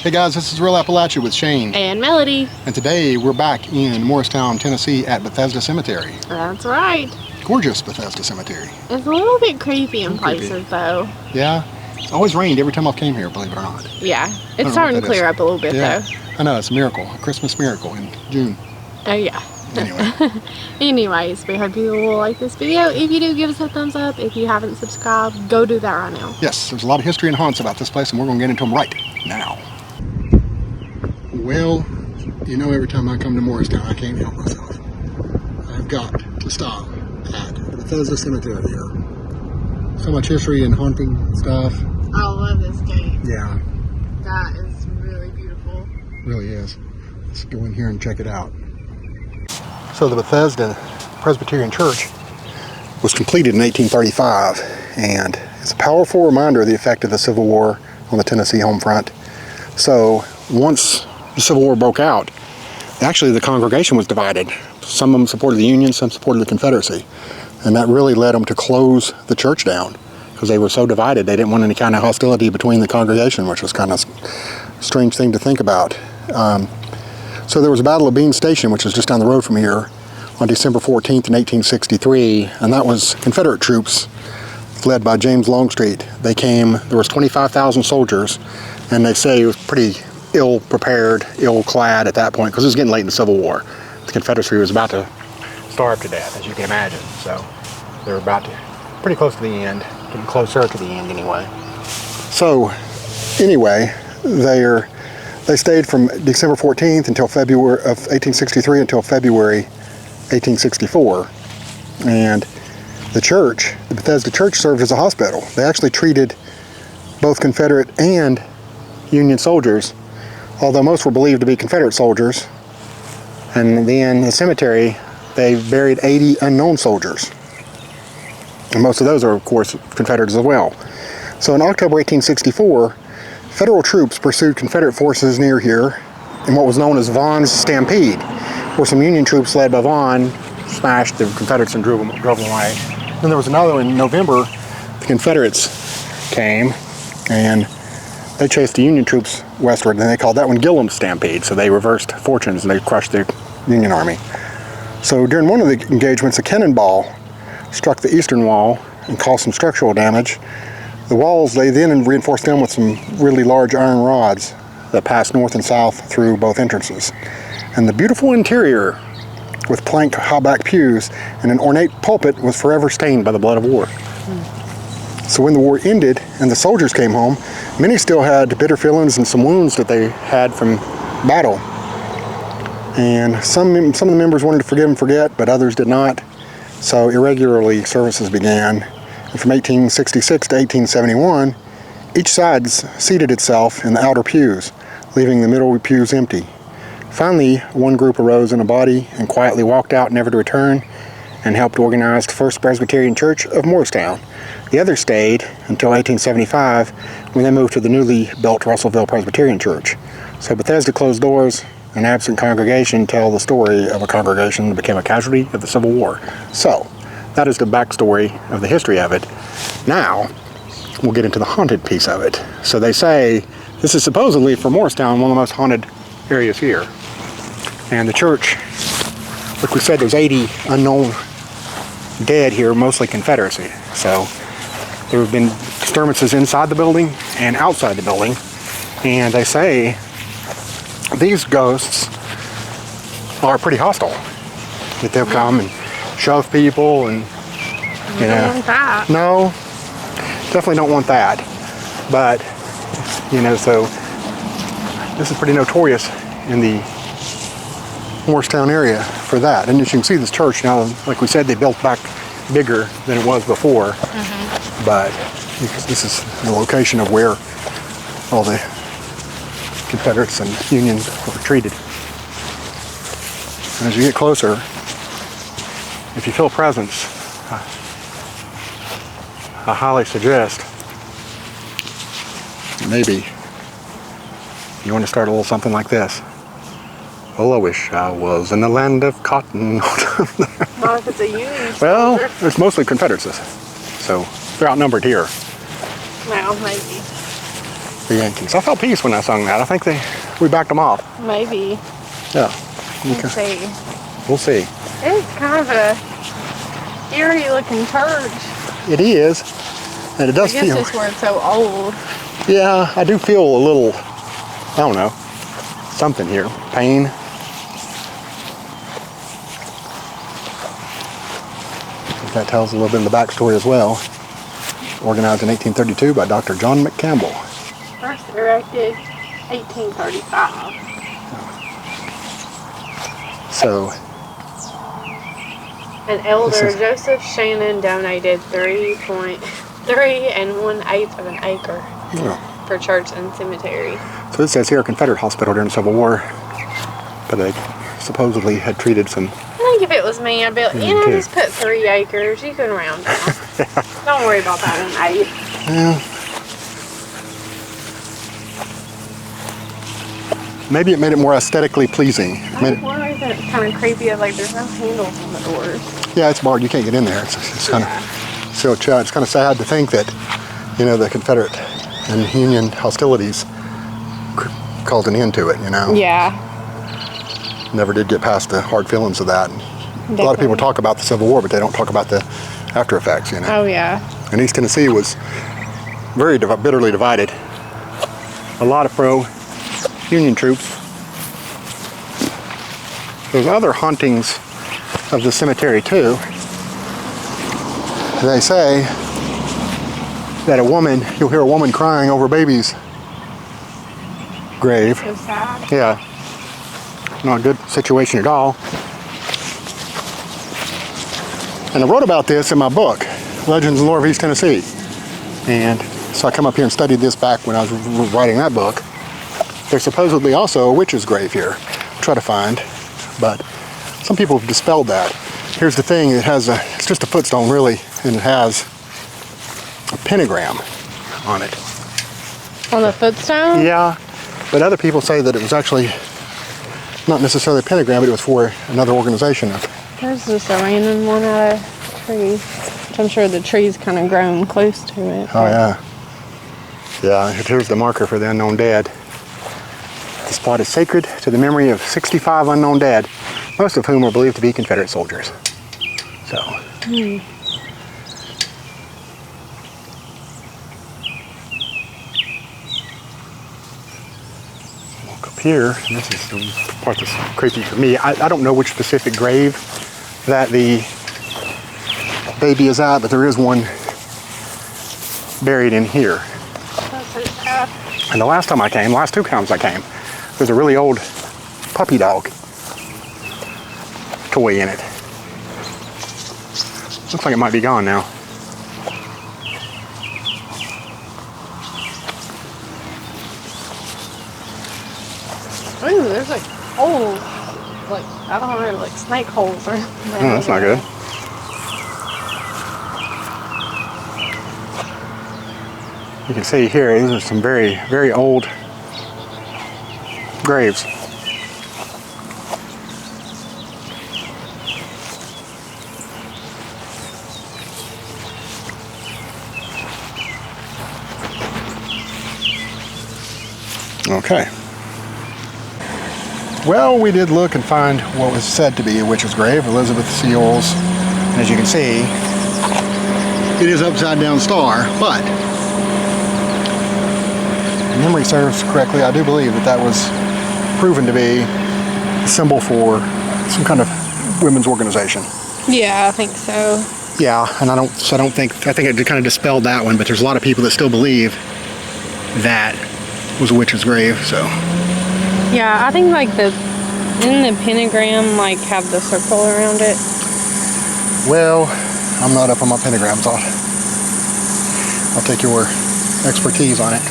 Hey guys, this is Real Appalachia with Shane and Melody. And today we're back in Morristown, Tennessee at Bethesda Cemetery. That's right. Gorgeous Bethesda Cemetery. It's a little bit creepy in places though. Yeah, it's always rained every time I've came here, believe it or not. Yeah, it's starting to clear up a little bit though. I know, it's a miracle, a Christmas miracle in June. Oh yeah. Anyway. Anyways, we hope you will like this video. If you do, give us a thumbs up. If you haven't subscribed, go do that right now. Yes, there's a lot of history and haunts about this place, and we're going to get into them right now. Well, you know, every time I come to Morristown, I can't help myself. I've got to stop at the Bethesda Cemetery here. So much history and haunting stuff. I love this gate. Yeah. That is really beautiful. It really is. Let's go in here and check it out. So the Bethesda Presbyterian Church was completed in 1835, and it's a powerful reminder of the effect of the Civil War on the Tennessee home front. So once the Civil War broke out, actually the congregation was divided. Some of them supported the Union, some supported the Confederacy, and that really led them to close the church down because they were so divided. They didn't want any kind of hostility between the congregation, which was kind of a strange thing to think about. So there was a battle of Bean Station, which is just down the road from here, on December 14th in 1863, and that was Confederate troops led by James Longstreet. They came, there was 25,000 soldiers, and they say it was pretty ill-prepared, ill-clad at that point, because it was getting late in the Civil War. The Confederacy was about to starve to death, as you can imagine, so they were about to, pretty close to the end, getting closer to the end anyway. So, anyway, they stayed from December 14th until February of 1863 until February 1864. And the church, the Bethesda Church, served as a hospital. They actually treated both Confederate and Union soldiers, although most were believed to be Confederate soldiers. And then in the cemetery, they buried 80 unknown soldiers. And most of those are, of course, Confederates as well. So in October 1864, Federal troops pursued Confederate forces near here in what was known as Vaughn's Stampede, where some Union troops led by Vaughn smashed the Confederates and drove them away. Then there was another in November. The Confederates came and they chased the Union troops westward, and they called that one Gillam's Stampede. So they reversed fortunes and they crushed the Union army. So during one of the engagements, a cannonball struck the eastern wall and caused some structural damage. The walls, they then reinforced them with some really large iron rods that passed north and south through both entrances. And the beautiful interior with plank high-back pews and an ornate pulpit was forever stained by the blood of war. So when the war ended and the soldiers came home, many still had bitter feelings and some wounds that they had from battle. And some of the members wanted to forgive and forget, but others did not. So irregularly services began. And from 1866 to 1871, each side seated itself in the outer pews, leaving the middle pews empty. Finally, one group arose in a body and quietly walked out, never to return, and helped organize the First Presbyterian Church of Morristown. The others stayed until 1875, when they moved to the newly built Russellville Presbyterian Church. So Bethesda closed doors. An absent congregation tell the story of a congregation that became a casualty of the Civil War. So, that is the backstory of the history of it. Now, we'll get into the haunted piece of it. So they say this is supposedly, for Morristown, one of the most haunted areas here. And the church, like we said, there's 80 unknown dead here, mostly Confederacy. So there have been disturbances inside the building and outside the building. And they say these ghosts are pretty hostile. That they'll come and shove people and, you know. Don't want that. No, definitely don't want that. But, you know, so this is pretty notorious in the Morristown area for that. And as you can see, this church now, like we said, they built back bigger than it was before. Mm-hmm. But this is the location of where all the Confederates and Unions were treated. And as you get closer, if you feel a presence, I highly suggest maybe you want to start a little something like this. Oh, I wish I was in the land of cotton. Well, if it's a Union Well, soldier. it's mostly Confederates, so they're outnumbered here. Well, maybe. the Yankees. I felt peace when I sung that. I think we backed them off. Maybe. Yeah. We'll see. We'll see. It's kind of a eerie looking church. It is. And it does feel. I guess it's where it's so old. Yeah, I do feel a little, I don't know, something here. Pain. That tells a little bit of the backstory as well. Organized in 1832 by Dr. John McCampbell. First erected 1835. So. An elder, Joseph Shannon, donated 3.3 1/8 of an acre for church and cemetery. So it says here Confederate hospital during the Civil War, but they supposedly had treated some. I think if it was me, I'd be like, just put 3 acres. You can round down. Don't worry about that 1/8. Yeah. Maybe it made it more aesthetically pleasing. Why is it kind of creepy? Like there's no handles on the doors. Yeah, it's barred. You can't get in there. It's kind of so. It's kind of sad to think that, the Confederate and Union hostilities caused an end to it. Yeah. Never did get past the hard feelings of that. Definitely. A lot of people talk about the Civil War, but they don't talk about the after effects. Oh yeah. And East Tennessee was very bitterly divided. A lot of pro-Union troops. There's other hauntings of the cemetery too. They say that you'll hear a woman crying over a baby's grave. So sad. Yeah. Not a good situation at all. And I wrote about this in my book, Legends and Lore of East Tennessee. And so I come up here and studied this back when I was writing that book. There's supposedly also a witch's grave here. Try to find, but some people have dispelled that. Here's the thing, it's just a footstone really, and it has a pentagram on it. On the footstone? Yeah, but other people say that it was actually not necessarily a pentagram, but it was for another organization. There's just a random one out of a tree. I'm sure the tree's kind of grown close to it. Oh yeah. Yeah, here's the marker for the unknown dead. The spot is sacred to the memory of 65 unknown dead, most of whom are believed to be Confederate soldiers. So. Walk up here, and this is the part that's creepy for me. I don't know which specific grave that the baby is at, but there is one buried in here. And the last two times I came, there's a really old puppy dog toy in it. Looks like it might be gone now. Ooh, there's like holes, I don't know, like snake holes or something. Oh, that's not good. You can see here, these are some very, very old graves. Okay. Well, we did look and find what was said to be a witch's grave, Elizabeth Seals. And as you can see, it is upside down star, but if memory serves correctly, I do believe that was proven to be a symbol for some kind of women's organization. Yeah, I think so. Yeah, and I think it kind of dispelled that one, but there's a lot of people that still believe that was a witch's grave, so. Yeah, I think in the pentagram have the circle around it. Well, I'm not up on my pentagrams. I'll take your expertise on it.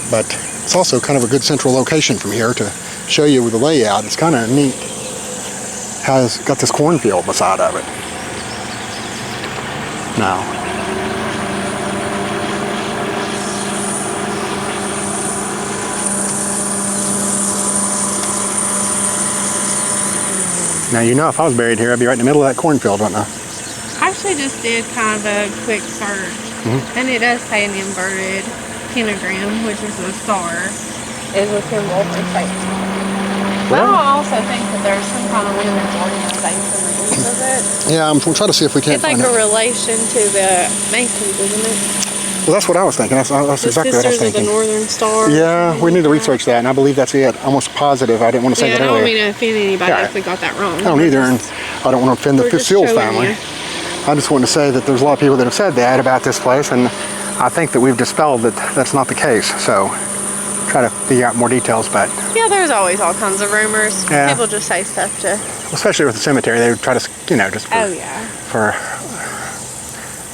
But it's also kind of a good central location from here to show you with the layout. It's kind of neat how it's got this cornfield beside of it. Now, if I was buried here, I'd be right in the middle of that cornfield, wouldn't I? I actually just did kind of a quick search, and it does say an inverted pentagram, which is a star, is within Walter State. Well, But I also think that there's some kind of women's organization in the east of it. Yeah, we'll try to see if we can't It's like find a it. relation to the Masons, isn't it? Well, that's what I was thinking. That's The exactly what I was Sisters of the thinking. Northern Star. Yeah, we need to research that, and I believe that's it. Almost positive. I didn't want to say Yeah, that I don't earlier. mean to offend anybody Yeah. if we got that wrong. I don't either, and I don't want to offend the we're just Seals showing family. you. I just want to say that there's a lot of people that have said that about this place, and I think that we've dispelled that that's not the case. So, try to figure out more details, but Yeah, there's always all kinds of rumors. Yeah. People just say stuff to. especially with the cemetery, they would try to, just for, Oh yeah. for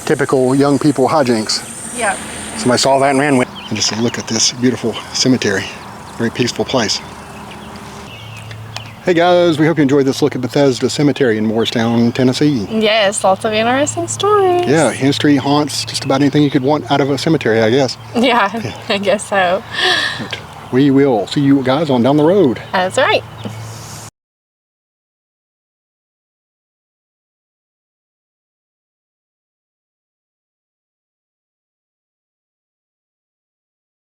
typical young people hijinks. Yep. Somebody saw that and ran with it. And just look at this beautiful cemetery. Very peaceful place. Hey guys, we hope you enjoyed this look at Bethesda Cemetery in Morristown, Tennessee. Yes, lots of interesting stories. Yeah, history, haunts, just about anything you could want out of a cemetery, I guess. Yeah, I guess so. But we will see you guys on down the road. That's right.